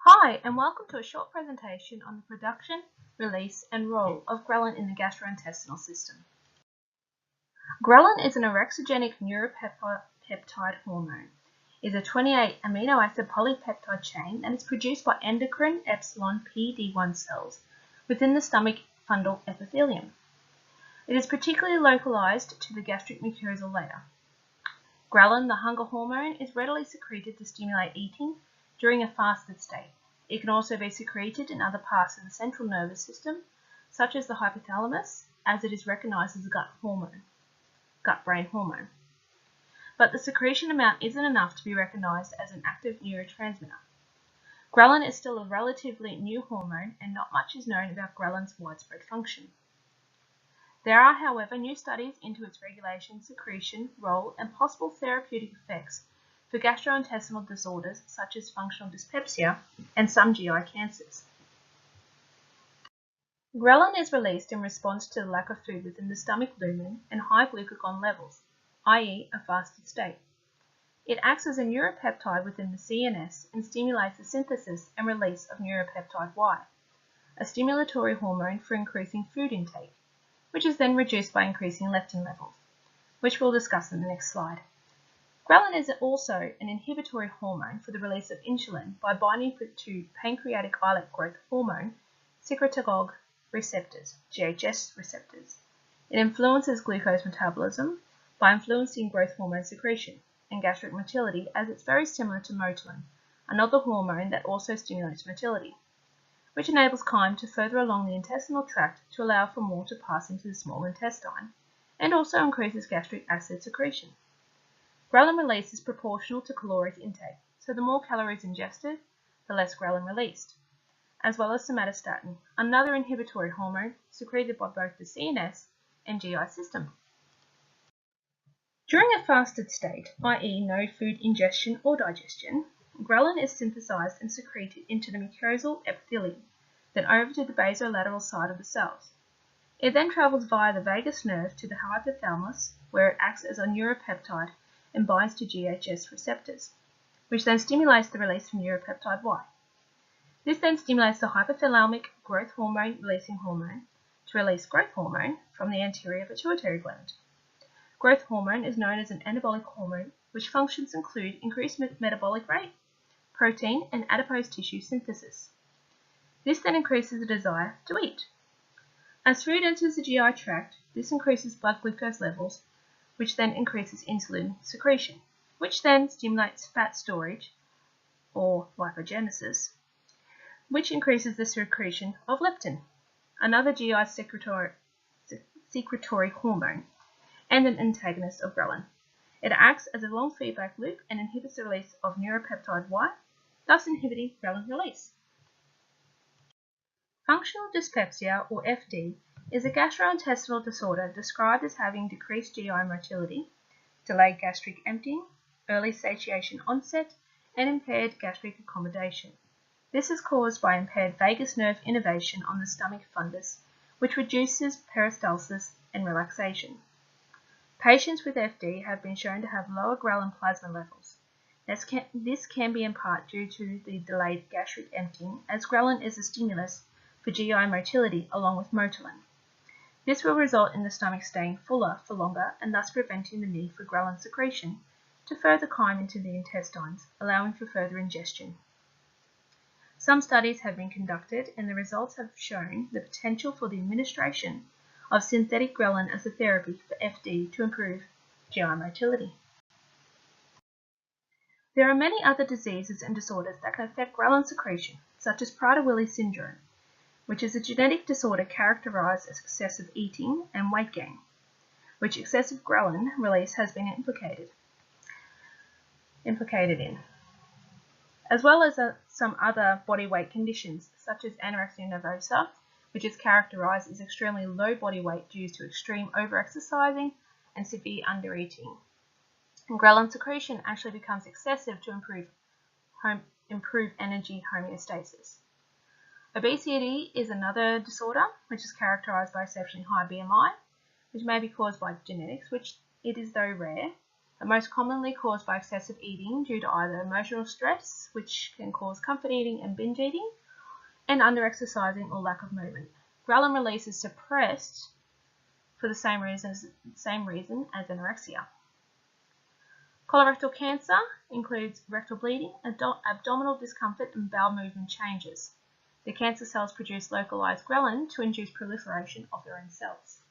Hi, and welcome to a short presentation on the production, release, and role of ghrelin in the gastrointestinal system. Ghrelin is an orexigenic neuropeptide hormone. It is a 28 amino acid polypeptide chain that is produced by endocrine epsilon PD1 cells within the stomach fundal epithelium. It is particularly localized to the gastric mucosal layer. Ghrelin, the hunger hormone, is readily secreted to stimulate eating during a fasted state. It can also be secreted in other parts of the central nervous system, such as the hypothalamus, as it is recognized as a gut-brain hormone. But the secretion amount isn't enough to be recognized as an active neurotransmitter. Ghrelin is still a relatively new hormone, and not much is known about ghrelin's widespread function. There are, however, new studies into its regulation, secretion, role, and possible therapeutic effects for gastrointestinal disorders such as functional dyspepsia and some GI cancers. Ghrelin is released in response to the lack of food within the stomach lumen and high glucagon levels, i.e. a fasted state. It acts as a neuropeptide within the CNS and stimulates the synthesis and release of neuropeptide Y, a stimulatory hormone for increasing food intake, which is then reduced by increasing leptin levels, which we'll discuss in the next slide. Ghrelin is also an inhibitory hormone for the release of insulin by binding to pancreatic islet growth hormone secretagogue receptors, GHS receptors. It influences glucose metabolism by influencing growth hormone secretion and gastric motility, as it's very similar to motilin, another hormone that also stimulates motility, which enables chyme to further along the intestinal tract to allow for more to pass into the small intestine, and also increases gastric acid secretion. Ghrelin release is proportional to caloric intake, so the more calories ingested, the less ghrelin released, as well as somatostatin, another inhibitory hormone secreted by both the CNS and GI system. During a fasted state, i.e. no food ingestion or digestion, ghrelin is synthesized and secreted into the mucosal epithelium, then over to the basolateral side of the cells. It then travels via the vagus nerve to the hypothalamus, where it acts as a neuropeptide and binds to GHS receptors, which then stimulates the release of neuropeptide Y. This then stimulates the hypothalamic growth hormone releasing hormone to release growth hormone from the anterior pituitary gland. Growth hormone is known as an anabolic hormone, which functions include increased metabolic rate, protein, and adipose tissue synthesis. This then increases the desire to eat. As food enters the GI tract, this increases blood glucose levels, which then increases insulin secretion, which then stimulates fat storage, or lipogenesis, which increases the secretion of leptin, another GI secretory hormone, and an antagonist of ghrelin. It acts as a long feedback loop and inhibits the release of neuropeptide Y, thus inhibiting ghrelin release. Functional dyspepsia, or FD, is a gastrointestinal disorder described as having decreased GI motility, delayed gastric emptying, early satiation onset, and impaired gastric accommodation. This is caused by impaired vagus nerve innervation on the stomach fundus, which reduces peristalsis and relaxation. Patients with FD have been shown to have lower ghrelin plasma levels. This can be in part due to the delayed gastric emptying, as ghrelin is a stimulus for GI motility along with motilin. This will result in the stomach staying fuller for longer and thus preventing the need for ghrelin secretion to further chyme into the intestines, allowing for further ingestion. Some studies have been conducted and the results have shown the potential for the administration of synthetic ghrelin as a therapy for FD to improve GI motility. There are many other diseases and disorders that can affect ghrelin secretion, such as Prader-Willi syndrome, which is a genetic disorder characterized as excessive eating and weight gain, which excessive ghrelin release has been implicated in, as well as some other body weight conditions, such as anorexia nervosa, which is characterized as extremely low body weight due to extreme overexercising and severe undereating. And ghrelin secretion actually becomes excessive to improve energy homeostasis. Obesity is another disorder which is characterized by exceptionally high BMI, which may be caused by genetics, which it is though rare, most commonly caused by excessive eating due to either emotional stress, which can cause comfort eating and binge eating, and underexercising or lack of movement. Ghrelin release is suppressed for the same reason as anorexia. Colorectal cancer includes rectal bleeding, abdominal discomfort, and bowel movement changes. The cancer cells produce localized ghrelin to induce proliferation of their own cells.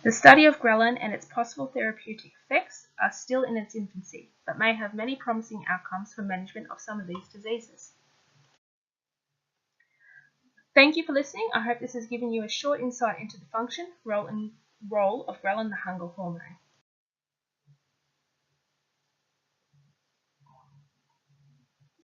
The study of ghrelin and its possible therapeutic effects are still in its infancy, but may have many promising outcomes for management of some of these diseases. Thank you for listening. I hope this has given you a short insight into the function, role of ghrelin, the hunger hormone.